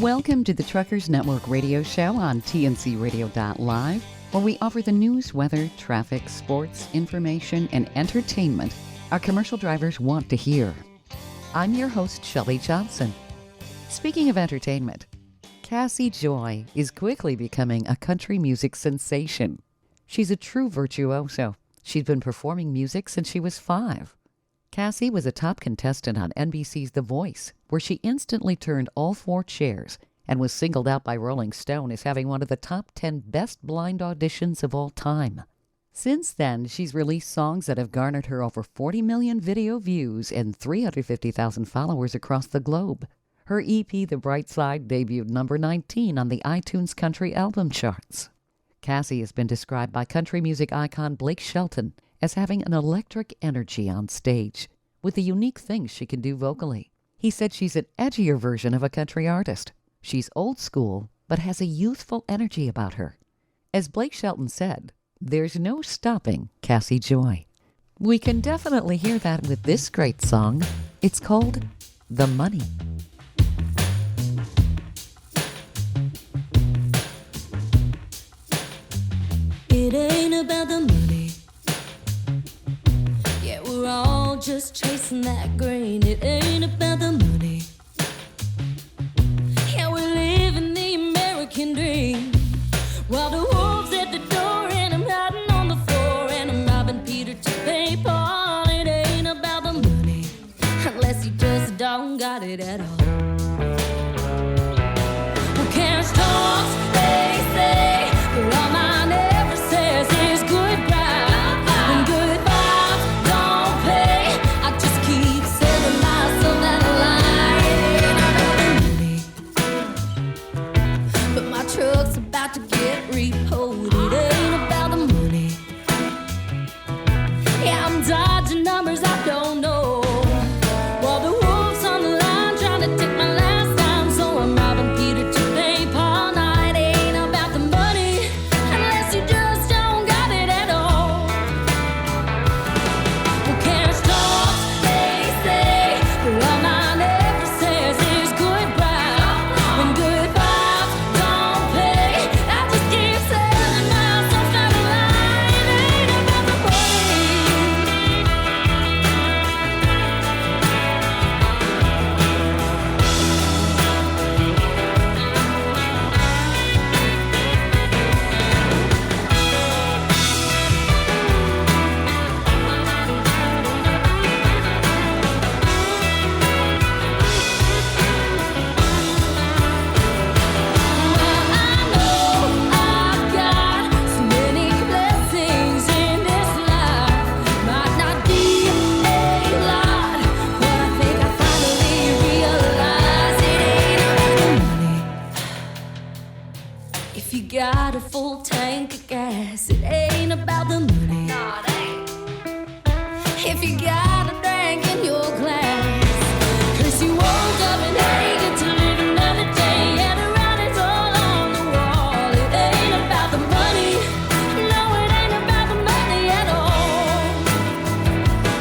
Welcome to the Truckers Network radio show on tncradio.live, where we offer the news, weather, traffic, sports, information, and entertainment our commercial drivers want to hear. I'm your host, Shelley Johnson. Speaking of entertainment, Casi Joy is quickly becoming a country music sensation. She's a true virtuoso. She's been performing music since she was 5. Casi was a top contestant on NBC's The Voice, where she instantly turned all 4 chairs and was singled out by Rolling Stone as having one of the top 10 best blind auditions of all time. Since then, she's released songs that have garnered her over 40 million video views and 350,000 followers across the globe. Her EP, The Bright Side, debuted number 19 on the iTunes Country Album charts. Casi has been described by country music icon Blake Shelton as having an electric energy on stage, with the unique things she can do vocally. He said she's an edgier version of a country artist. She's old school, but has a youthful energy about her. As Blake Shelton said, there's no stopping Casi Joy. We can definitely hear that with this great song. It's called The Money. It ain't about the money. Yeah, we're all just chasing that grain. It ain't about the money. Yeah, we're living the American dream. While the wolves at the door and I'm hiding on the floor and I'm robbing Peter to pay Paul. It ain't about the money unless you just don't got it at all. Well, cash talks, they say, but all mine ever says is goodbye. When good vibes don't pay, I just keep selling myself that lie. It ain't about the money, but my truck's about to get repoed. It ain't about the money. Yeah, I'm dodging numbers I don't know. While the wolves on the line trying to take my last time, so I'm robbing Peter to pay Paul. Now it ain't about the money unless you just don't got it at all. Well, cash talks, they say, but all mine ever says is goodbye. When good vibes don't pay, I just keep selling myself down the line. It ain't about the money. If you got a full tank of gas, it ain't about the money. No, it ain't. If you got a drink in your glass, 'cause you woke up and ain't get to live another day, and the writing's all on the wall. It ain't about the money. No, it ain't about the money at all.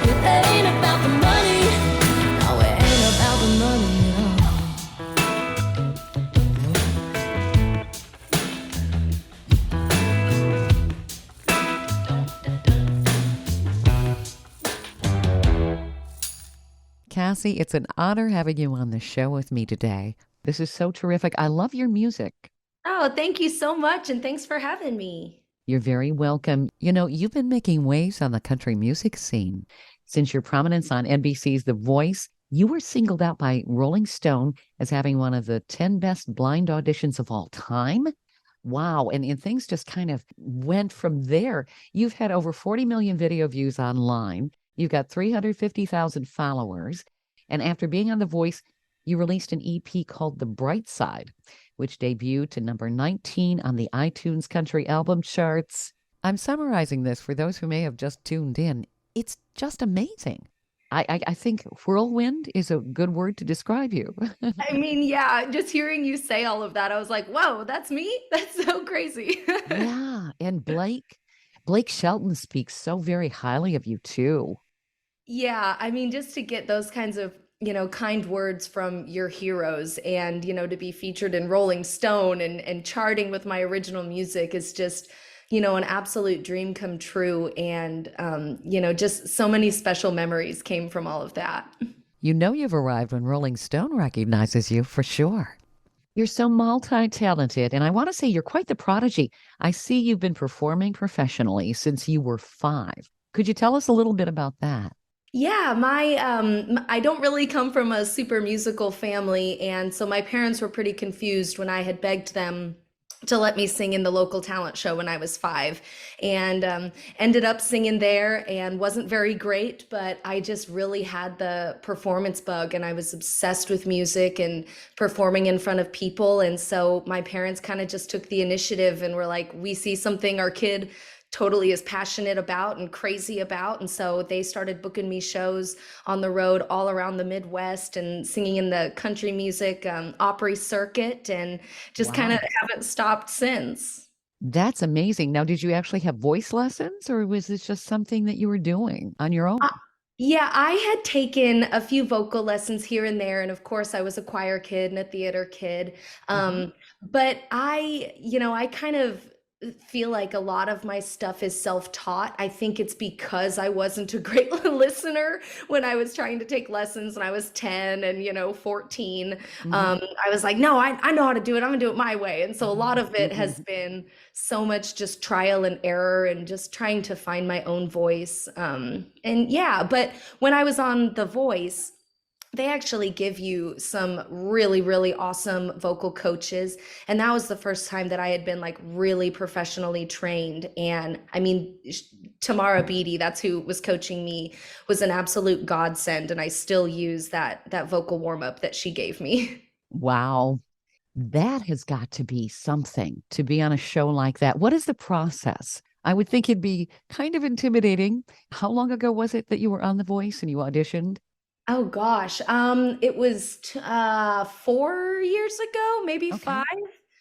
It ain't about the money. No, it ain't about the money at all. Casi, it's an honor having you on the show with me today. This is so terrific. I love your music. Oh, thank you so much, and thanks for having me. You're very welcome. You know, you've been making waves on the country music scene. Since your prominence on NBC's The Voice, you were singled out by Rolling Stone as having one of the 10 best blind auditions of all time. Wow. And things just kind of went from there. You've had over 40 million video views online. You've got 350,000 followers. And after being on The Voice, you released an EP called The Bright Side, which debuted to number 19 on the iTunes Country Album charts. I'm summarizing this for those who may have just tuned in. It's just amazing. I think whirlwind is a good word to describe you. I mean, yeah, just hearing you say all of that, I was like, whoa, that's me? That's so crazy. Yeah. And Blake Shelton speaks so very highly of you too. Yeah, I mean, just to get those kinds of kind words from your heroes, and to be featured in Rolling Stone and charting with my original music is just an absolute dream come true. And just so many special memories came from all of that. You know you've arrived when Rolling Stone recognizes you for sure. You're so multi-talented, and I want to say you're quite the prodigy. I see you've been performing professionally since you were 5. Could you tell us a little bit about that? Yeah, I don't really come from a super musical family, and so my parents were pretty confused when I had begged them to let me sing in the local talent show when I was 5, and ended up singing there and wasn't very great, but I just really had the performance bug, and I was obsessed with music and performing in front of people. And so my parents kind of just took the initiative and were like, we see something our kid totally is passionate about and crazy about. And so they started booking me shows on the road all around the Midwest and singing in the country music Opry circuit, and just kind of Wow. haven't stopped since. That's amazing. Now, did you actually have voice lessons or was this just something that you were doing on your own? Uh, Yeah, I had taken a few vocal lessons here and there, and of course, I was a choir kid and a theater kid. Mhm. But I kind of feel like a lot of my stuff is self-taught. I think it's because I wasn't a great listener when I was trying to take lessons when I was 10 and 14. Mhm. I was like, no, I know how to do it. I'm gonna do it my way. And so a lot of it has Mhm. been so much just trial and error and just trying to find my own voice. And yeah, but when I was on The Voice, they actually give you some really, really awesome vocal coaches. And that was the first time that I had been like really professionally trained. And I mean, Tamara Beatty, that's who was coaching me, was an absolute godsend. And I still use that vocal warm up that she gave me. Wow. That has got to be something to be on a show like that. What is the process? I would think it'd be kind of intimidating. How long ago was it that you were on The Voice and you auditioned? Oh gosh, it was 4 years ago, maybe Okay. 5.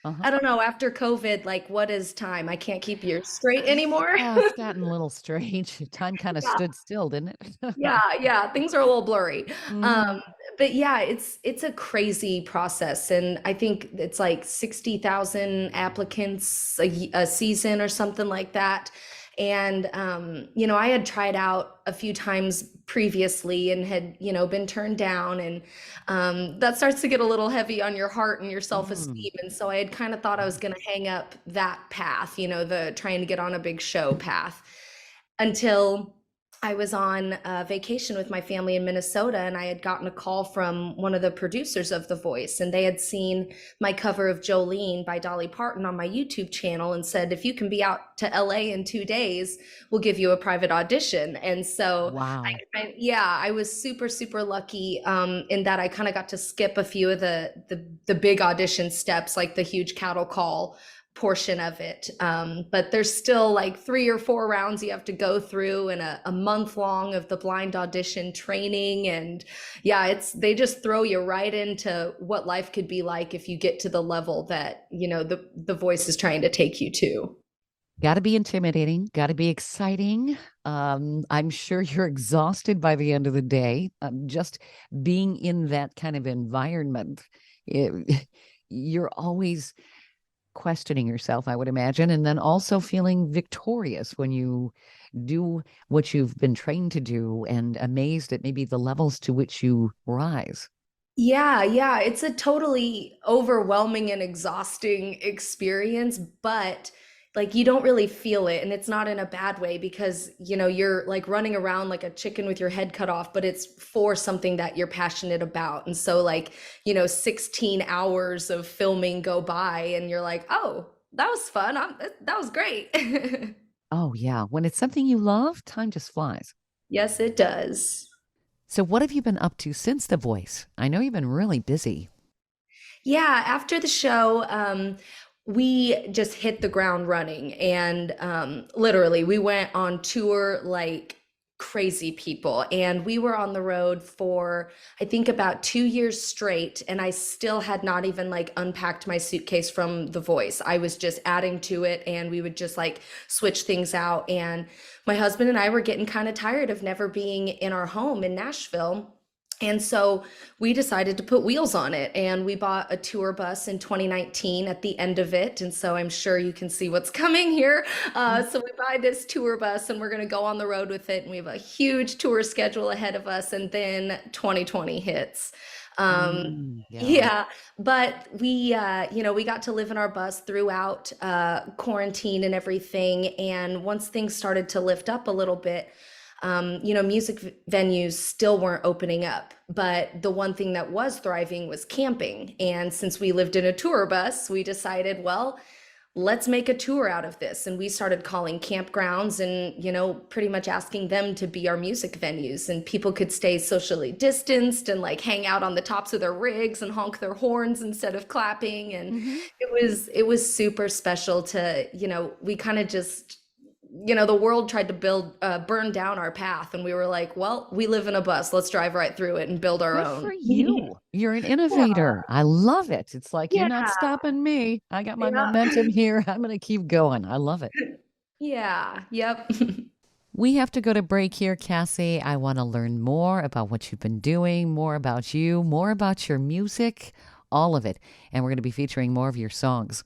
Uh-huh. I don't know. After COVID, like, what is time? I can't keep years straight anymore. Yeah, it's gotten a little strange. Time kind of Yeah, stood still, didn't it? yeah. Things are a little blurry. Um, Hmm. but yeah, it's a crazy process, and I think it's like 60,000 applicants a season or something like that. And I had tried out a few times previously and had been turned down, and that starts to get a little heavy on your heart and your Mm. self-esteem. And so I had kind of thought I was going to hang up that path, the trying to get on a big show path, until I was on vacation with my family in Minnesota, and I had gotten a call from one of the producers of The Voice, and they had seen my cover of Jolene by Dolly Parton on my YouTube channel and said, if you can be out to LA in 2 days, we'll give you a private audition. And so, Wow. yeah, I was super, super lucky in that I kind of got to skip a few of the big audition steps, like the huge cattle call portion of it. But there's still like 3 or 4 rounds you have to go through, and a month long of the blind audition training. And yeah, they just throw you right into what life could be like if you get to the level that, the voice is trying to take you to. Got to be intimidating, got to be exciting. I'm sure you're exhausted by the end of the day. Just being in that kind of environment, it, you're always questioning yourself, I would imagine, and then also feeling victorious when you do what you've been trained to do and amazed at maybe the levels to which you rise. Yeah, it's a totally overwhelming and exhausting experience, but like you don't really feel it, and it's not in a bad way, because you're like running around like a chicken with your head cut off, but it's for something that you're passionate about. And so like, 16 hours of filming go by and you're like, "Oh, that was fun. That was great." Oh, yeah. When it's something you love, time just flies. Yes, it does. So, what have you been up to since The Voice? I know you've been really busy. Yeah, after the show, we just hit the ground running, and literally we went on tour like crazy people, and we were on the road for I think about 2 years straight, and I still had not even like unpacked my suitcase from The Voice. I was just adding to it, and we would just like switch things out. And my husband and I were getting kind of tired of never being in our home in Nashville. And so we decided to put wheels on it, and we bought a tour bus in 2019 at the end of it. And so I'm sure you can see what's coming here. So we buy this tour bus and we're going to go on the road with it. And we have a huge tour schedule ahead of us. And then 2020 hits. Um, Yeah. yeah, but we got to live in our bus throughout quarantine and everything. And once things started to lift up a little bit, music venues still weren't opening up, but the one thing that was thriving was camping. And since we lived in a tour bus, we decided, well, let's make a tour out of this. And we started calling campgrounds and, pretty much asking them to be our music venues. And people could stay socially distanced and like hang out on the tops of their rigs and honk their horns instead of clapping. And Hmm. it was super special to, we kind of just the world tried to burn down our path, and we were like, well, we live in a bus. Let's drive right through it and build our Good own. for you. You're an Yeah, innovator. I love it. It's like, you're yeah, not stopping me. I got my yeah, momentum here. I'm going to keep going. I love it. yeah, yep. We have to go to break here, Cassie. I want to learn more about what you've been doing, more about you, more about your music, all of it. And we're going to be featuring more of your songs.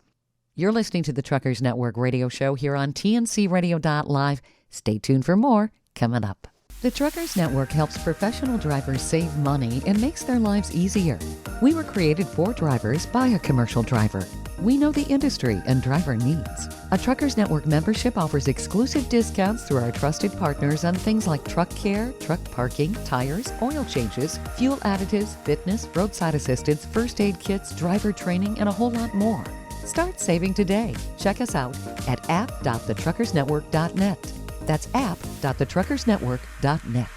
You're listening to the Truckers Network radio show here on tncradio.live. Stay tuned for more coming up. The Truckers Network helps professional drivers save money and makes their lives easier. We were created for drivers by a commercial driver. We know the industry and driver needs. A Truckers Network membership offers exclusive discounts through our trusted partners on things like truck care, truck parking, tires, oil changes, fuel additives, fitness, roadside assistance, first aid kits, driver training, and a whole lot more. Start saving today. Check us out at app.thetruckersnetwork.net. That's app.thetruckersnetwork.net.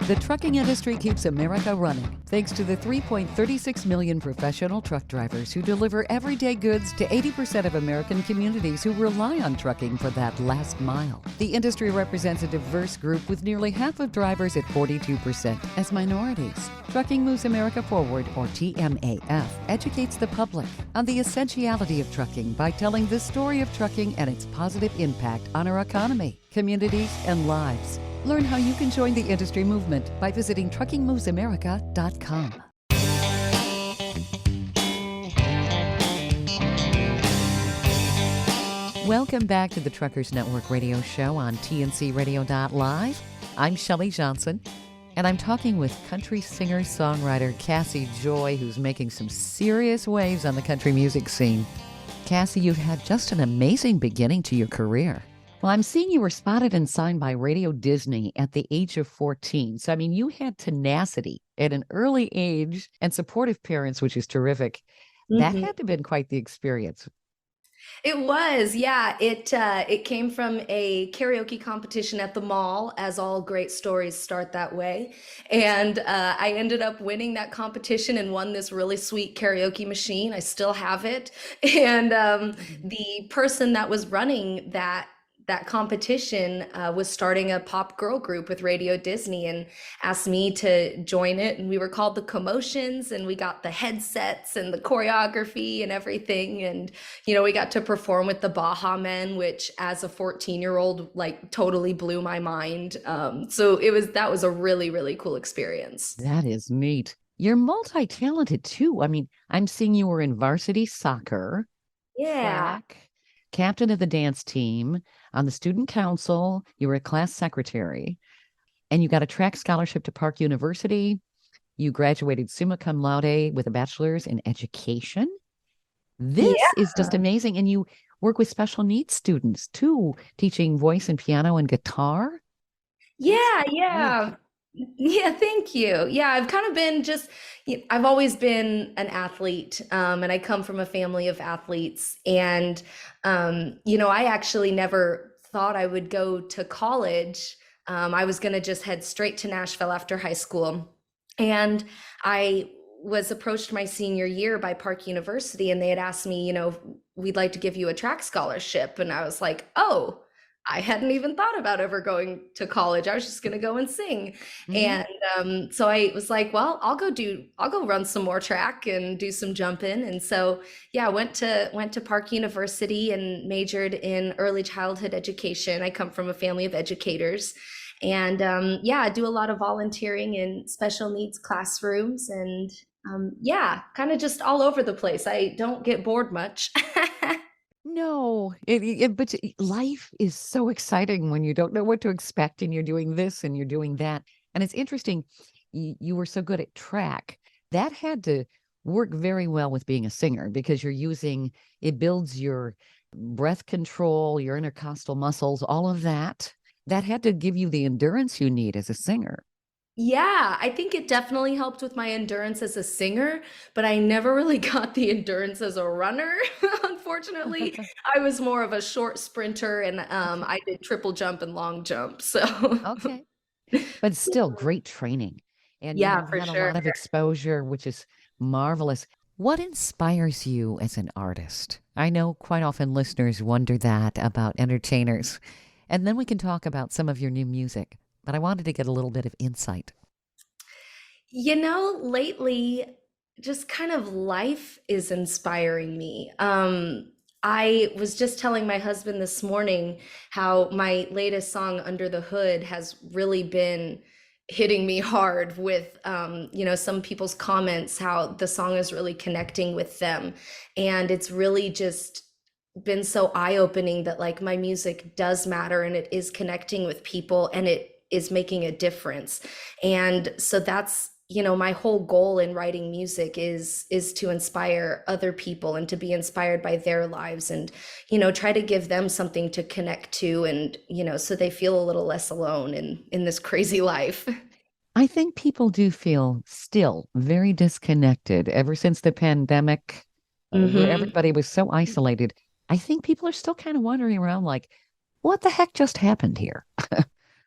The trucking industry keeps America running thanks to the 3.36 million professional truck drivers who deliver everyday goods to 80% of American communities who rely on trucking for that last mile. The industry represents a diverse group with nearly half of drivers at 42% as minorities. Trucking Moves America Forward, or TMAF, educates the public on the essentiality of trucking by telling the story of trucking and its positive impact on our economy, communities, and lives. Learn how you can join the industry movement by visiting truckingmovesamerica.com. Welcome back to the Truckers Network radio show on tncradio.live. I'm Shelley Johnson, and I'm talking with country singer-songwriter Casi Joy, who's making some serious waves on the country music scene. Casi, you've had just an amazing beginning to your career. Well, I'm seeing you were spotted and signed by Radio Disney at the age of 14. So, I mean, you had tenacity at an early age and supportive parents, which is terrific. That Mhm. had to have been quite the experience. It was, yeah. It came from a karaoke competition at the mall, as all great stories start that way. And I ended up winning that competition and won this really sweet karaoke machine. I still have it. And the person that was running that competition was starting a pop girl group with Radio Disney and asked me to join it. And we were called the Commotions, and we got the headsets and the choreography and everything. And, we got to perform with the Baha Men, which as a 14-year-old, like totally blew my mind. So that was a really, really cool experience. That is neat. You're multi-talented too. I mean, I'm seeing you were in varsity soccer, Yeah. track, captain of the dance team, on the student council. You were a class secretary, and you got a track scholarship to Park University. You graduated summa cum laude with a bachelor's in education. This Yeah. is just amazing. And you work with special needs students too, teaching voice and piano and guitar. This Yeah, is great. yeah. Yeah, thank you. Yeah, I've kind of been I've always been an athlete, and I come from a family of athletes. And, I actually never thought I would go to college. I was going to just head straight to Nashville after high school. And I was approached my senior year by Park University, and they had asked me, we'd like to give you a track scholarship. And I was like, oh, I hadn't even thought about ever going to college. I was just going to go and sing. Mhm. And so I was like, well, I'll go run some more track and do some jumping. And so, yeah, went to Park University and majored in early childhood education. I come from a family of educators. And yeah, I do a lot of volunteering in special needs classrooms and yeah, kind of just all over the place. I don't get bored much. No, but life is so exciting when you don't know what to expect and you're doing this and you're doing that. And it's interesting, you were so good at track. That had to work very well with being a singer because you're using it builds your breath control, your intercostal muscles, all of that. That had to give you the endurance you need as a singer. Yeah, I think it definitely helped with my endurance as a singer, but I never really got the endurance as a runner, unfortunately. I was more of a short sprinter and Okay. I did triple jump and long jump. So Okay. But still great training. And yeah, you've for had a sure. lot of exposure, which is marvelous. What inspires you as an artist? I know quite often listeners wonder that about entertainers. And then we can talk about some of your new music. But I wanted to get a little bit of insight. Lately, just kind of life is inspiring me. I was just telling my husband this morning how my latest song, Under the Hood, has really been hitting me hard with, some people's comments, how the song is really connecting with them. And it's really just been so eye-opening that like my music does matter and it is connecting with people and it is making a difference. And so that's, my whole goal in writing music is to inspire other people and to be inspired by their lives and, try to give them something to connect to and, so they feel a little less alone in this crazy life. I think people do feel still very disconnected ever since the pandemic, where hmm everybody was so isolated. I think people are still kind of wandering around like, what the heck just happened here?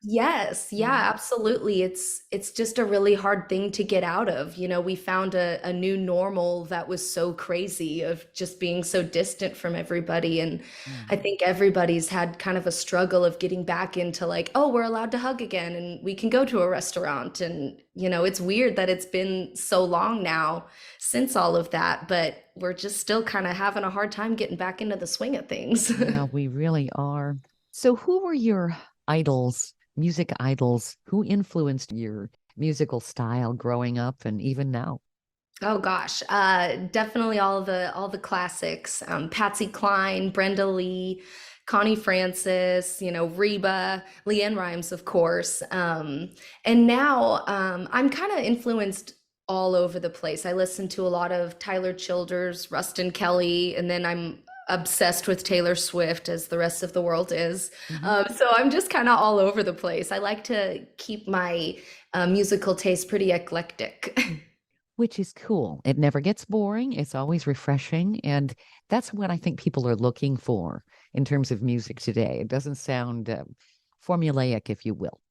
Yes, yeah, absolutely. It's just a really hard thing to get out of. We found a new normal that was so crazy of just being so distant from everybody. And Yeah. I think everybody's had kind of a struggle of getting back into like, oh, we're allowed to hug again and we can go to a restaurant. And, it's weird that it's been so long now since all of that, but we're just still kind of having a hard time getting back into the swing of things. Yeah, we really are. So, who were your idols, music idols? Who influenced your musical style growing up and even now? Oh gosh, definitely all the classics. Patsy Cline, Brenda Lee, Connie Francis, Reba, Leanne Rhymes, of course. And now I'm kind of influenced all over the place. I listen to a lot of Tyler Childers, Rustin Kelly, and then I'm obsessed with Taylor Swift, as the rest of the world is. Hmm. So I'm just kind of all over the place. I like to keep my musical taste pretty eclectic. Which is cool. It never gets boring. It's always refreshing. And that's what I think people are looking for in terms of music today. It doesn't sound formulaic, if you will.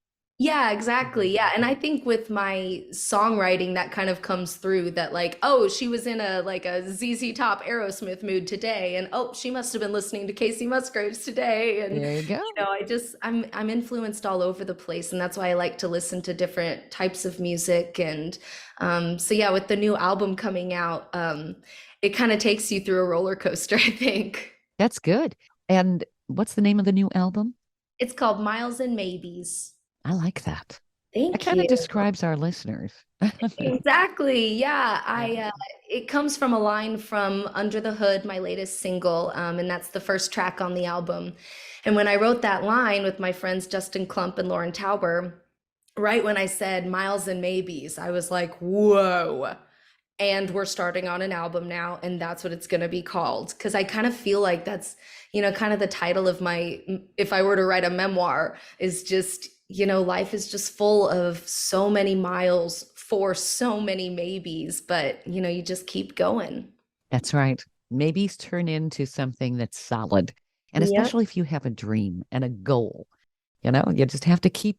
Yeah, exactly. Mhm. Yeah. And I think with my songwriting, that kind of comes through that like, oh, she was in a ZZ Top Aerosmith mood today. And oh, she must have been listening to Casey Musgraves today. And, There you go. I'm influenced all over the place. And that's why I like to listen to different types of music. And so yeah, with the new album coming out, it kind of takes you through a roller coaster, I think. That's good. And what's the name of the new album? It's called Miles and Maybes. I like that. That Thank kind of you. describes our listeners. Exactly. Yeah, Yeah. it comes from a line from Under the Hood, my latest single, and that's the first track on the album. And when I wrote that line with my friends Justin Klump and Lauren Tauber, right when I said Miles and Maybes, I was like, whoa. And we're starting on an album now, and that's what it's going to be called. Because I kind of feel like that's, kind of the title of my, if I were to write a memoir, is just, life is just full of so many miles for so many maybes, but, you just keep going. That's right. Maybe turn into something that's solid. And Yep. especially if you have a dream and a goal, you just have to keep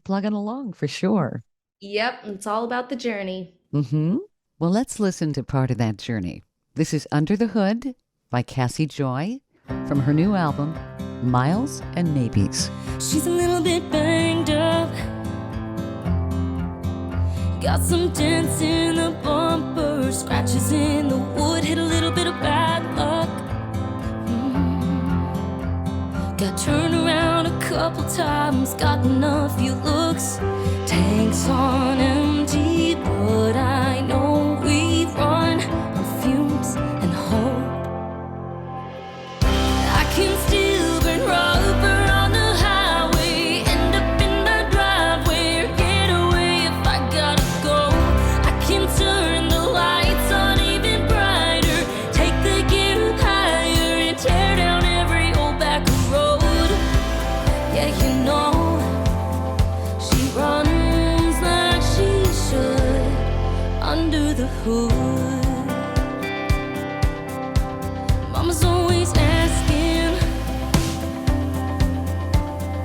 plugging along for sure. Yep. It's all about the journey. Hmm. Well, let's listen to part of that journey. This is Under the Hood by Cassie Joy from her new album, Miles and Maybes. She's a little bit banged up, got some dents in the bumper, scratches in the wood, hit a little bit of bad luck. Got turned around a couple times, gotten a few looks. Tanks on empty, but I know we run on fumes and hope. I can still burn rubber on the highway, end up in the driveway, or get away if I gotta go. I can turn the lights on even brighter, take the gear higher, and tear down every old back road. Yeah, you know, she runs like she should under the hood. Mama's always asking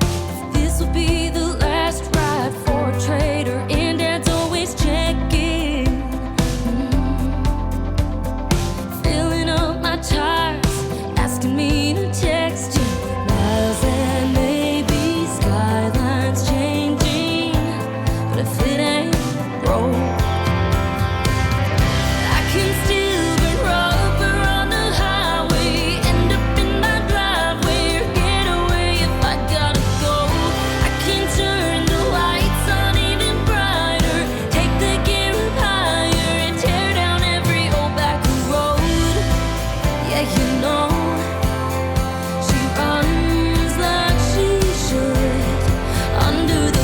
if this will be the last ride for a trader, and Dad's always checking, filling up my tires, asking me to text you. Miles and maybe skylines changing, but if it ain't broke, I can still burn rubber on the highway, end up in my driveway, or get away if I gotta go. I can turn the lights on even brighter, take the gear up higher, and tear down every old back road. Yeah, you know, she runs like she should under the hood.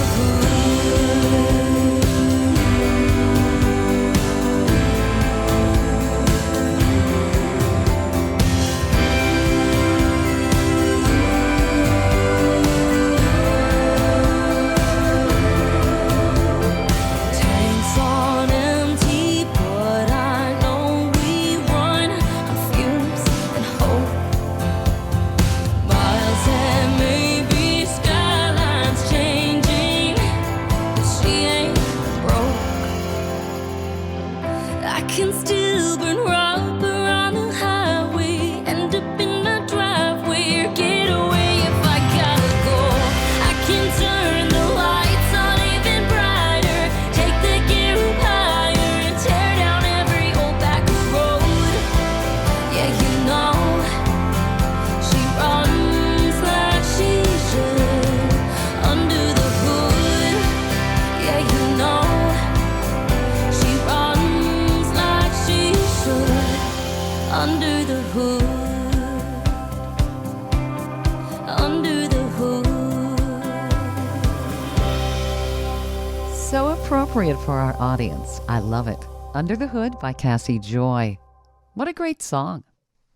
Tanks on empty, but I know we run on fumes and hope. Miles and maybe skylines changing, but she ain't broke. I can still burn rubber on the highway, end up in my driveway, or get away if I gotta go. I can turn the lights on even brighter, take the gear up higher, and tear down every old back road. Yeah, you know, she runs like she should under the hood. Yeah, you know, she runs like she should under the hood. Under the hood. So appropriate for our audience. I love it. Under the Hood by Casi Joy. What a great song.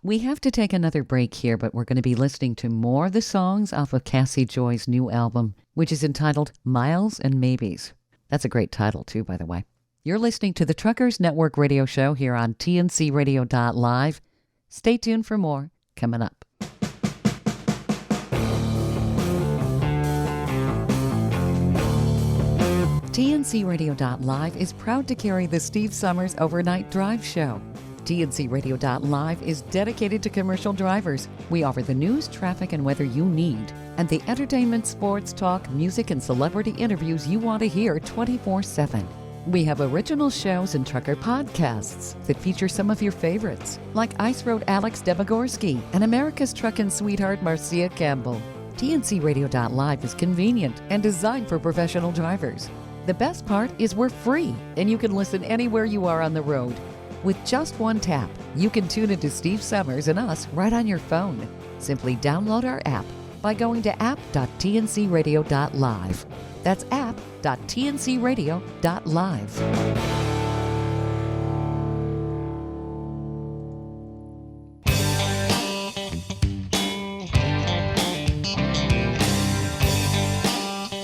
We have to take another break here, but we're going to be listening to more of the songs off of Casi Joy's new album, which is entitled Miles and Maybes. That's a great title, too, by the way. You're listening to the Truckers Network radio show here on tncradio.live. Stay tuned for more coming up. TNCradio.live is proud to carry the Steve Summers Overnight Drive Show. TNCradio.live is dedicated to commercial drivers. We offer the news, traffic, and weather you need, and the entertainment, sports, talk, music, and celebrity interviews you want to hear 24/7. We have original shows and trucker podcasts that feature some of your favorites, like Ice Road Alex Debogorski and America's Truckin' Sweetheart Marcia Campbell. TNCradio.live is convenient and designed for professional drivers. The best part is we're free, and you can listen anywhere you are on the road. With just one tap, you can tune into Steve Summers and us right on your phone. Simply download our app by going to app.tncradio.live. That's app.tncradio.live.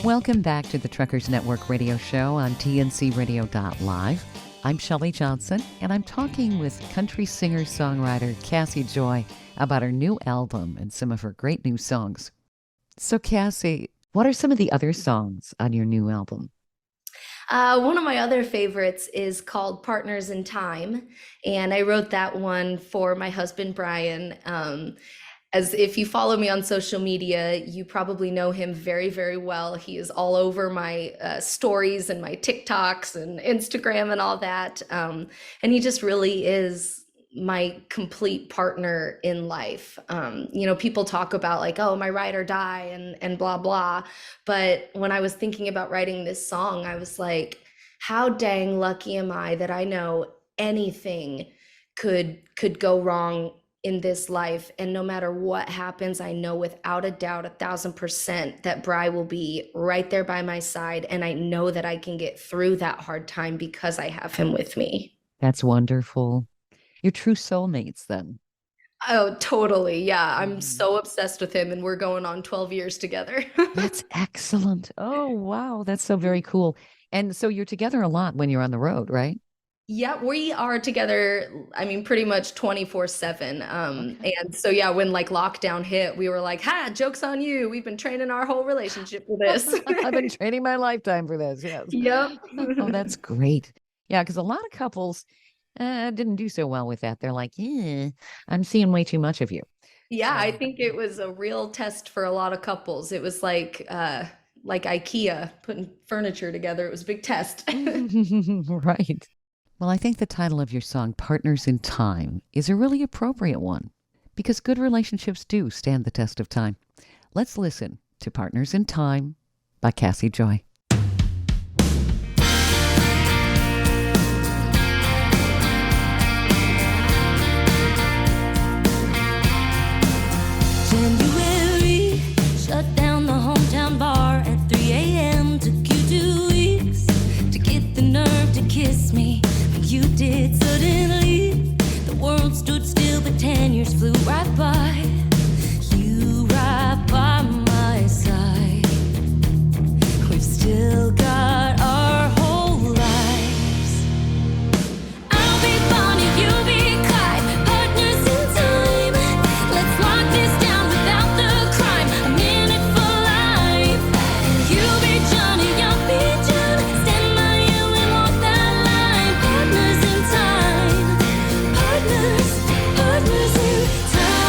Welcome back to the Truckers Network radio show on tncradio.live. I'm Shelley Johnson, and I'm talking with country singer-songwriter Casi Joy about her new album and some of her great new songs. So, Casi, what are some of the other songs on your new album? One of my other favorites is called Partners in Time, and I wrote that one for my husband, Brian. As if you follow me on social media, you probably know him very, very well. He is all over my stories and my TikToks and Instagram and all that. And he just really is my complete partner in life. You know, people talk about like, oh, my ride or die and blah blah. But when I was thinking about writing this song, I was like, how dang lucky am I that I know anything could go wrong in this life, and no matter what happens, I know without a doubt, 1,000% that Bry will be right there by my side, and I know that I can get through that hard time because I have him with me. That's wonderful. You're true soulmates then. Oh, totally. Yeah, I'm Mhm. so obsessed with him, and we're going on 12 years together. That's excellent. Oh, wow. That's so very cool. And so you're together a lot when you're on the road, right? Yeah, we are together, I mean, pretty much 24/7. Okay. And so yeah, when like lockdown hit, we were like, "Ha, joke's on you. We've been training our whole relationship for this." I've been training my lifetime for this. Yes. Yep. Oh, that's great. Yeah, because a lot of couples didn't do so well with that. They're like, I'm seeing way too much of you. Yeah, I So, think it was a real test for a lot of couples. It was like IKEA putting furniture together. It was a big test. right. Well, I think the title of your song, Partners in Time, is a really appropriate one because good relationships do stand the test of time. Let's listen to Partners in Time by Cassie Joy. January shut down the hometown bar at 3 a.m. Took you 2 weeks to get the nerve to kiss me. But you did suddenly. The world stood still, but 10 years flew right by. You right by my side. We've still got our whole lives. I'll be Bonnie, you be Clyde, partners in time. Let's lock this down without the crime. A minute for life. You be Johnny, I'll be John. Stand by you and walk that line. Partners in time. Partners in time.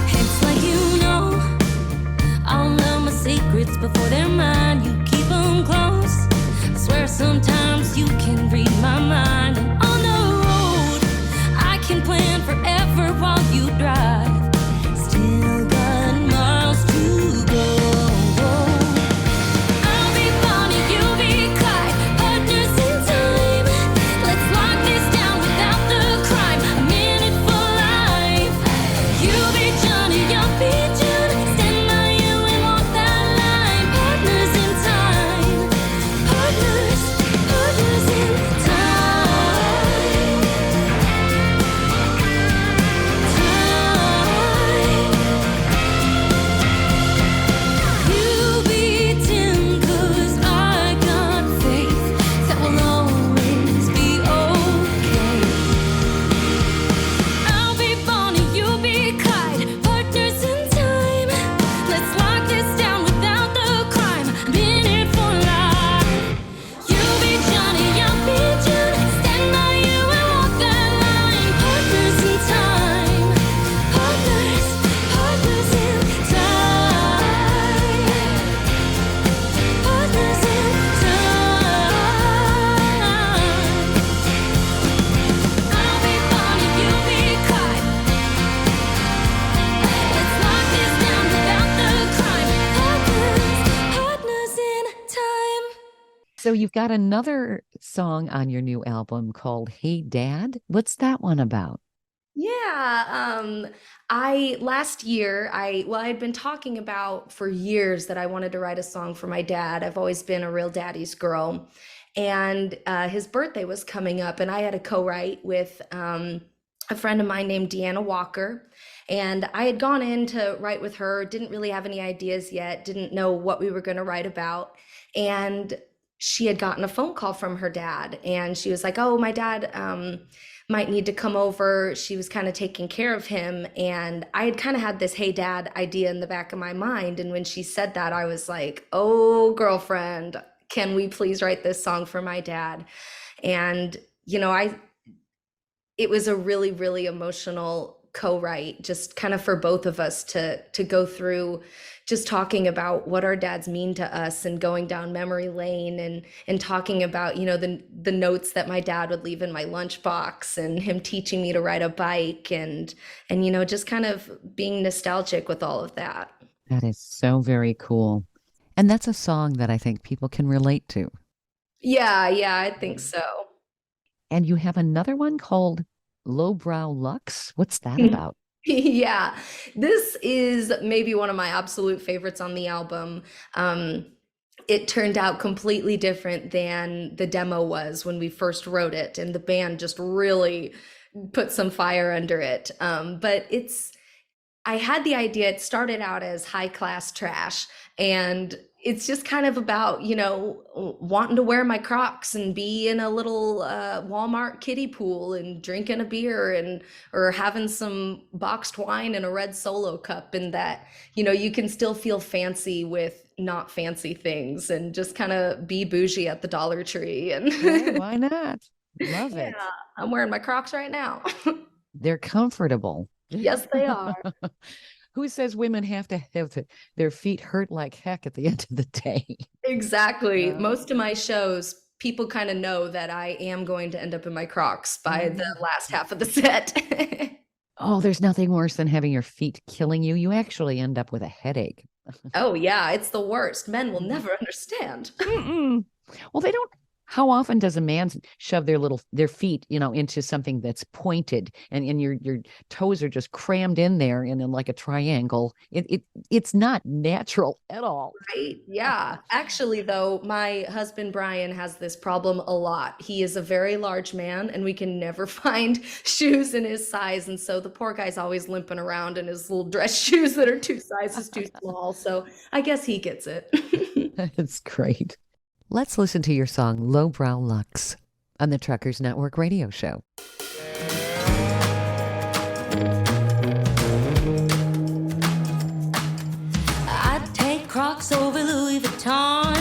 It's like I'll know my secrets before they're mine. You keep them close. I swear sometimes you can read my mind. And on the road, I can plan forever while you drive. Still got miles to go. I'll be Bonnie, you be Clyde, partners in time. Let's lock this down without the crime. A minute for life. You be Johnny, I'll be John. Stand by you and walk that line. Partners in time. Partners in time. You be Tim, 'cause I got faith that will always be okay. I'll be Bonnie, you be Clyde, partners in time. Let's lock this down without the crime. Been here for life. You be Johnny, I'll be June. Stand by you and walk that line. Partners in time. Partners in time. Partners in time. I'll be Bonnie, you be Clyde. Let's lock this down without the crime. Partners in time. So you've got another song on your new album called Hey Dad. What's that one about? Yeah, I last year I had been talking about for years that I wanted to write a song for my dad. I've always been a real daddy's girl, and his birthday was coming up, and I had a co-write with a friend of mine named Deanna Walker, and I had gone in to write with her. Didn't really have any ideas yet. Didn't know what we were going to write about, and she had gotten a phone call from her dad, and she was like, "Oh, my dad." Might need to come over. She was kind of taking care of him. And I had kind of had this hey dad idea in the back of my mind. And when she said that, I was like, oh, girlfriend, can we please write this song for my dad? And, you know, it was a really, really emotional co-write, just kind of for both of us to go through just talking about what our dads mean to us and going down memory lane and talking about, the notes that my dad would leave in my lunchbox and him teaching me to ride a bike and just kind of being nostalgic with all of that. That is so very cool. And that's a song that I think people can relate to. Yeah, I think so. And you have another one called Lowbrow Lux. What's that about? Yeah, this is maybe one of my absolute favorites on the album. It turned out completely different than the demo was when we first wrote it, and the band just really put some fire under it. But I had the idea, it started out as high class trash, and it's just kind of about, wanting to wear my Crocs and be in a little Walmart kiddie pool and drinking a beer or having some boxed wine in a red Solo cup, and that, you can still feel fancy with not fancy things and just kind of be bougie at the Dollar Tree. And why not? Love it. Yeah, I'm wearing my Crocs right now. They're comfortable. Yes, they are. Who says women have to have their feet hurt like heck at the end of the day? Exactly. Most of my shows, people kind of know that I am going to end up in my Crocs by the last half of the set. Oh, there's nothing worse than having your feet killing you. You actually end up with a headache. Oh, yeah, it's the worst. Men will never understand. Well, they don't. How often does a man shove their feet, into something that's pointed and your toes are just crammed in there and in like a triangle? It's not natural at all. Right. Yeah. Actually, though, my husband Brian has this problem a lot. He is a very large man and we can never find shoes in his size. And so the poor guy's always limping around in his little dress shoes that are 2 sizes too small. So I guess he gets it. That's great. Let's listen to your song, Lowbrow Lux, on the Truckers Network radio show. I'd take Crocs over Louis Vuitton,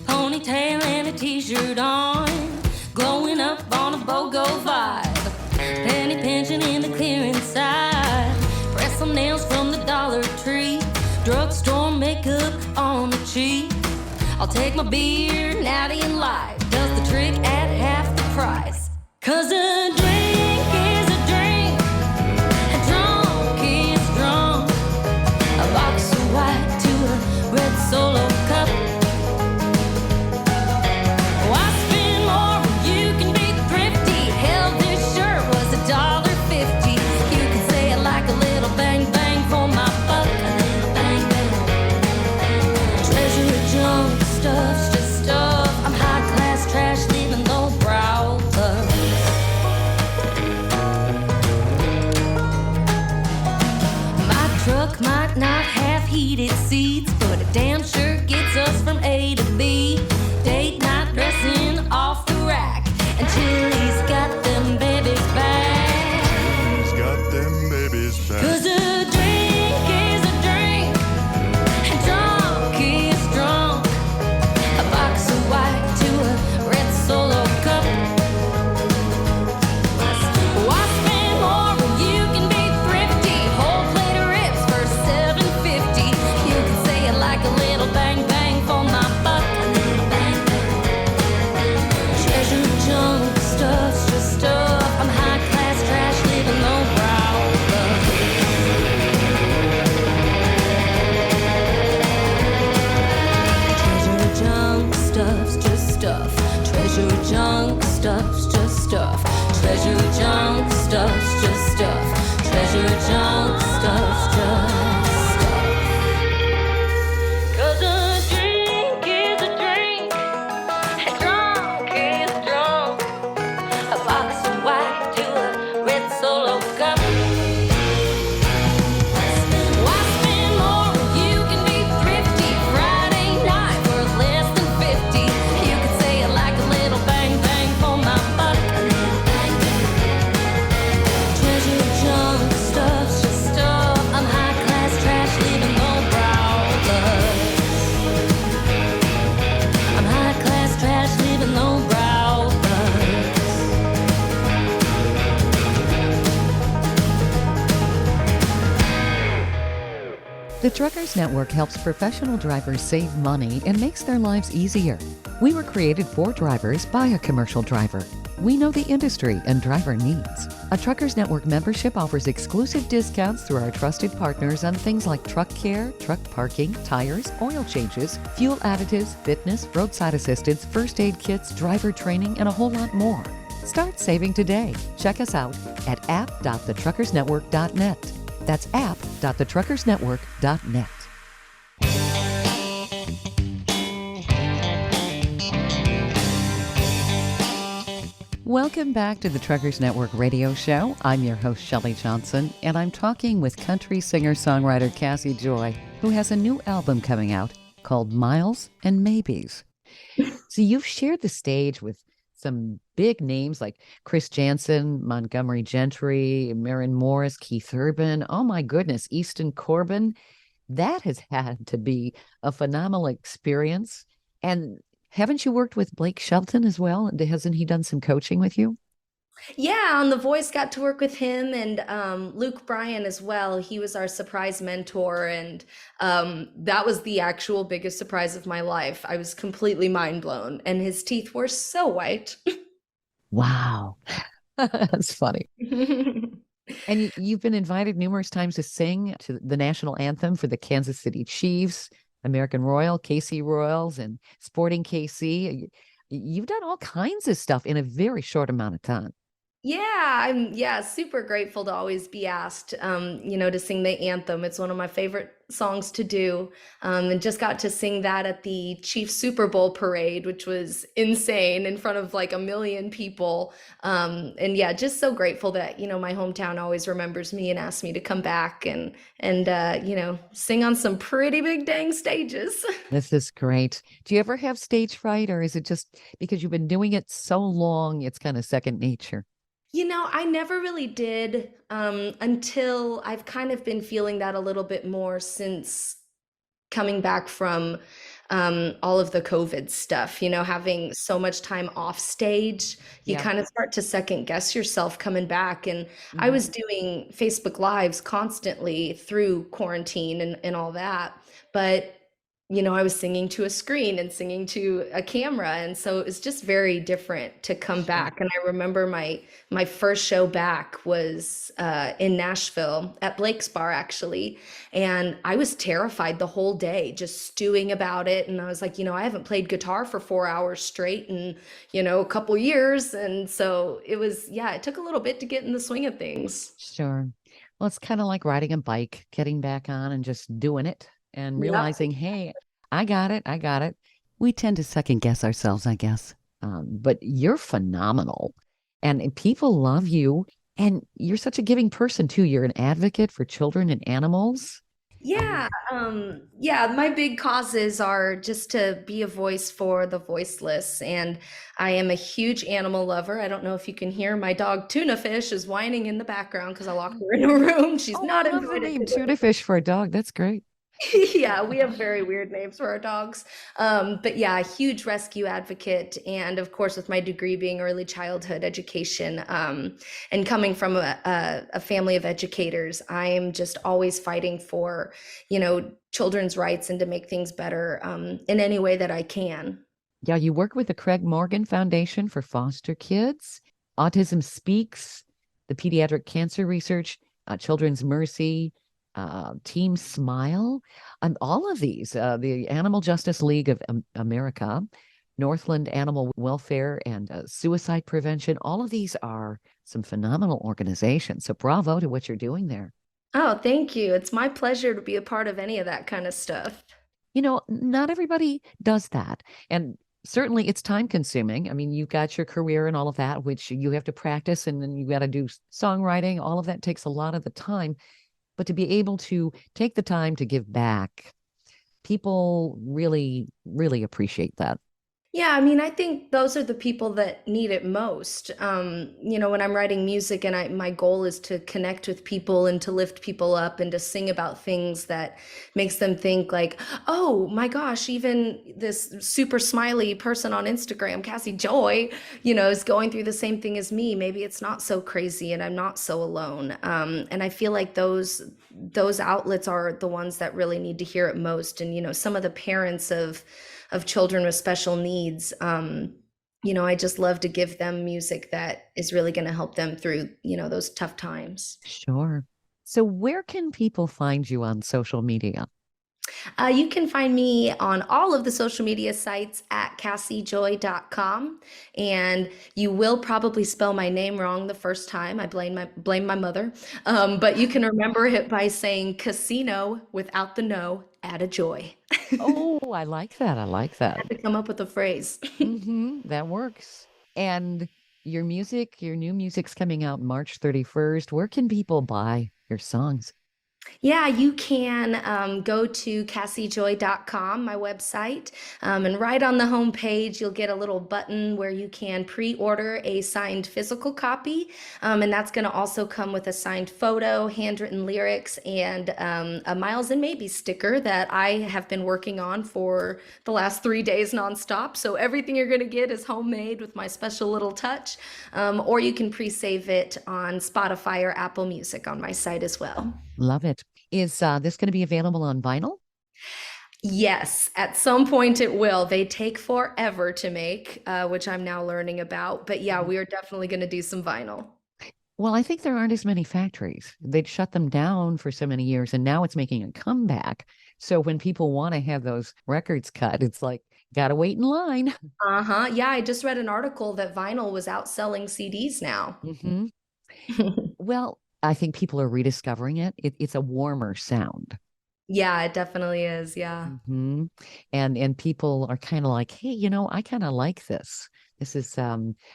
ponytail and a t-shirt on, glowing up on a BOGO vibe, penny pinching in the clearance side, press some nails from the Dollar Tree, drugstore makeup on the cheek. I'll take my beer, natty and light, does the trick at half the price. 'Cause a drink is a drink, a drunk is drunk. A box of white to a red Solo cup. Oh, I spend more when you can be thrifty. Hell, this shirt was $1.50. You can say it like a little bang bang for my buck. A little bang bang. Treasure of junk. Stuff's just stuff. I'm high class trash, leaving low brow love. My truck might not have heated seats, but it damn sure gets us from A to B. Date night dressing off the rack, and Chili's got them babies back. He's got them babies back. 'Cause a drink is a drink, and drunk is drunk. A box of white to a red Solo cup. Oh, I spend more when you can be thrifty. Whole plate of ribs for $7.50. You can The Truckers Network helps professional drivers save money and makes their lives easier. We were created for drivers by a commercial driver. We know the industry and driver needs. A Truckers Network membership offers exclusive discounts through our trusted partners on things like truck care, truck parking, tires, oil changes, fuel additives, fitness, roadside assistance, first aid kits, driver training, and a whole lot more. Start saving today. Check us out at app.thetruckersnetwork.net. That's app.thetruckersnetwork.net. Welcome back to the Truckers Network radio show. I'm your host, Shelley Johnson, and I'm talking with country singer-songwriter Casi Joy, who has a new album coming out called Miles and Maybes. So you've shared the stage with some big names like Chris Jansen, Montgomery Gentry, Maren Morris, Keith Urban. Oh my goodness, Easton Corbin. That has had to be a phenomenal experience. And haven't you worked with Blake Shelton as well? Hasn't he done some coaching with you? Yeah, on The Voice, got to work with him and Luke Bryan as well. He was our surprise mentor, and that was the actual biggest surprise of my life. I was completely mind blown, and his teeth were so white. Wow. That's funny. And you've been invited numerous times to sing to the national anthem for the Kansas City Chiefs, American Royal, KC Royals, and Sporting KC. You've done all kinds of stuff in a very short amount of time. Yeah, I'm super grateful to always be asked, to sing the anthem. It's one of my favorite songs to do. And just got to sing that at the Chiefs Super Bowl parade, which was insane in front of like a million people. And yeah, just so grateful that, my hometown always remembers me and asks me to come back and sing on some pretty big dang stages. This is great. Do you ever have stage fright, or is it just because you've been doing it so long, it's kind of second nature? I never really did until I've kind of been feeling that a little bit more since coming back from all of the COVID stuff, having so much time off stage, you Yeah. kind of start to second guess yourself coming back. And I Mhm. was doing Facebook Lives constantly through quarantine and all that. But I was singing to a screen and singing to a camera, and so it was just very different to come Sure. back. And I remember my first show back was in Nashville at Blake's Bar, actually, and I was terrified the whole day, just stewing about it. And I was like, I haven't played guitar for 4 hours straight in a couple years, and so it was, yeah, it took a little bit to get in the swing of things. Sure. Well, it's kind of like riding a bike, getting back on and just doing it and Yep. realizing, hey, I got it. I got it. We tend to second guess ourselves, I guess. But you're phenomenal and people love you. And you're such a giving person, too. You're an advocate for children and animals. Yeah, Um, my big causes are just to be a voice for the voiceless. And I am a huge animal lover. I don't know if you can hear my dog Tuna Fish is whining in the background because I locked her in a room. She's oh, I not love the enjoying it name today. tuna fish for a dog. That's great. Yeah, we have very weird names for our dogs. But yeah, a huge rescue advocate. And of course, with my degree being early childhood education, and coming from a family of educators, I am just always fighting for, children's rights and to make things better, in any way that I can. Yeah, you work with the Craig Morgan Foundation for Foster Kids, Autism Speaks, the Pediatric Cancer Research, Children's Mercy, Team Smile, and all of these, the Animal Justice League of America, Northland Animal Welfare, and Suicide Prevention. All of these are some phenomenal organizations. So bravo to what you're doing there. Oh, thank you. It's my pleasure to be a part of any of that kind of stuff. Not everybody does that. And certainly it's time consuming. I mean, you've got your career and all of that, which you have to practice, and then you got to do songwriting. All of that takes a lot of the time. But to be able to take the time to give back, people really, really appreciate that. Yeah, I mean, I think those are the people that need it most. When I'm writing music and my goal is to connect with people and to lift people up and to sing about things that makes them think like, oh my gosh, even this super smiley person on Instagram, Cassie Joy, is going through the same thing as me. Maybe it's not so crazy and I'm not so alone. And I feel like those outlets are the ones that really need to hear it most. And some of the parents of children with special needs, I just love to give them music that is really going to help them through those tough times. Sure. So where can people find you on social media? You can find me on all of the social media sites at cassiejoy.com. And you will probably spell my name wrong the first time. I blame my mother. But you can remember it by saying casino without the no, add a joy. Oh, I like that. I like that. To come up with a phrase. That works. And your new music's coming out March 31st. Where can people buy your songs? Yeah, you can go to cassiejoy.com, my website, and right on the home page, you'll get a little button where you can pre-order a signed physical copy, and that's going to also come with a signed photo, handwritten lyrics, and a Miles and Maybe sticker that I have been working on for the last 3 days nonstop. So everything you're going to get is homemade with my special little touch, or you can pre-save it on Spotify or Apple Music on my site as well. Love it. Is this going to be available on vinyl? Yes, at some point it will. They take forever to make, which I'm now learning about. But yeah, we are definitely going to do some vinyl. Well, I think there aren't as many factories. They'd shut them down for so many years, and now it's making a comeback. So when people want to have those records cut, it's like, gotta wait in line. Uh-huh. Yeah, I just read an article that vinyl was outselling CDs now. Well, I think people are rediscovering it. It's a warmer sound. Yeah, it definitely is. Yeah. And people are kind of like, hey, I kind of like this. This is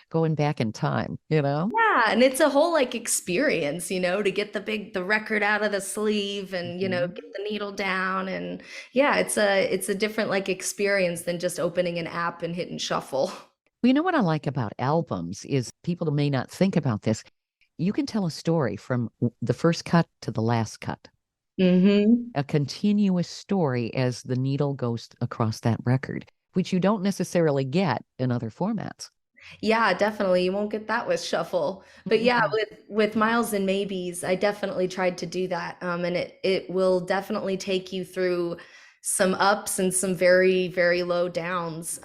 going back in time, Yeah, and it's a whole like experience, to get the record out of the sleeve and get the needle down, and yeah, it's a different like experience than just opening an app and hitting shuffle. Well, you know what I like about albums is people may not think about this. You can tell a story from the first cut to the last cut. A continuous story as the needle goes across that record, which you don't necessarily get in other formats. Yeah, definitely. You won't get that with shuffle. But yeah, with Miles and Maybes, I definitely tried to do that. And it will definitely take you through some ups and some very, very low downs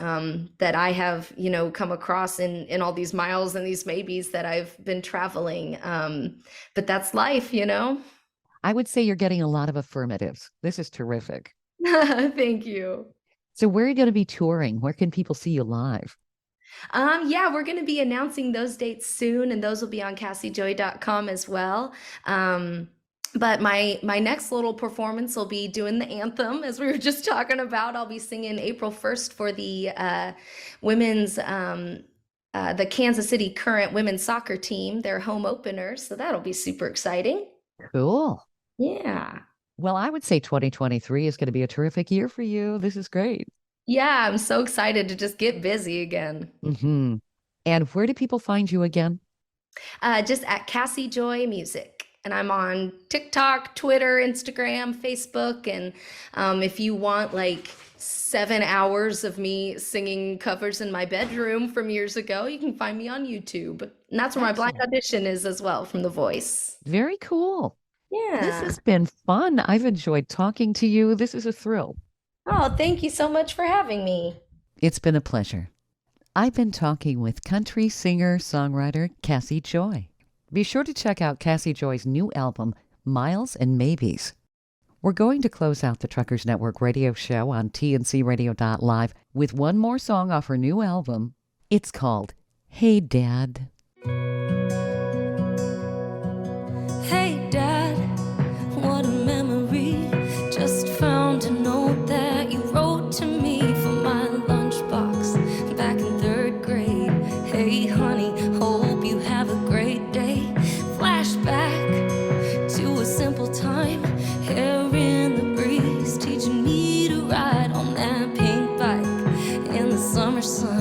that I have, come across in all these miles and these maybes that I've been traveling. But that's life, I would say you're getting a lot of affirmatives. This is terrific. Thank you. So where are you going to be touring? Where can people see you live? Yeah, we're going to be announcing those dates soon, and those will be on cassiejoy.com as well. But my next little performance will be doing the anthem, as we were just talking about. I'll be singing April 1st for the women's, the Kansas City Current women's soccer team, their home opener. So that'll be super exciting. Cool. Yeah. Well, I would say 2023 is going to be a terrific year for you. This is great. Yeah, I'm so excited to just get busy again. And where do people find you again? Just at Cassie Joy Music. And I'm on TikTok, Twitter, Instagram, Facebook. And if you want like 7 hours of me singing covers in my bedroom from years ago, you can find me on YouTube. And that's where my blind audition is as well, from The Voice. Very cool. Yeah. This has been fun. I've enjoyed talking to you. This is a thrill. Oh, thank you so much for having me. It's been a pleasure. I've been talking with country singer-songwriter Cassie Joy. Be sure to check out Cassie Joy's new album, Miles and Maybes. We're going to close out the Truckers Network radio show on tncradio.live with one more song off her new album. It's called Hey Dad. Hey Dad, what a memory. Just found a note that you wrote to me for my lunchbox back in 3rd grade. Hey honey, hope you have a great day. Flashback to a simple time, hair in the breeze, teaching me to ride on that pink bike in the summer sun.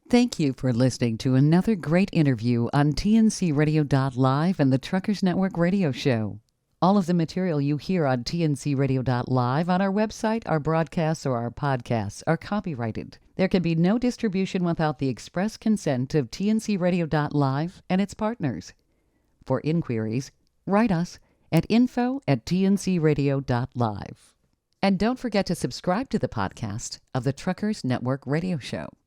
Thank you for listening to another great interview on TNCRadio.live and the Truckers Network Radio Show. All of the material you hear on TNCRadio.live on our website, our broadcasts, or our podcasts are copyrighted. There can be no distribution without the express consent of TNCRadio.live and its partners. For inquiries, write us at info@tncradio.live. And don't forget to subscribe to the podcast of the Truckers Network Radio Show.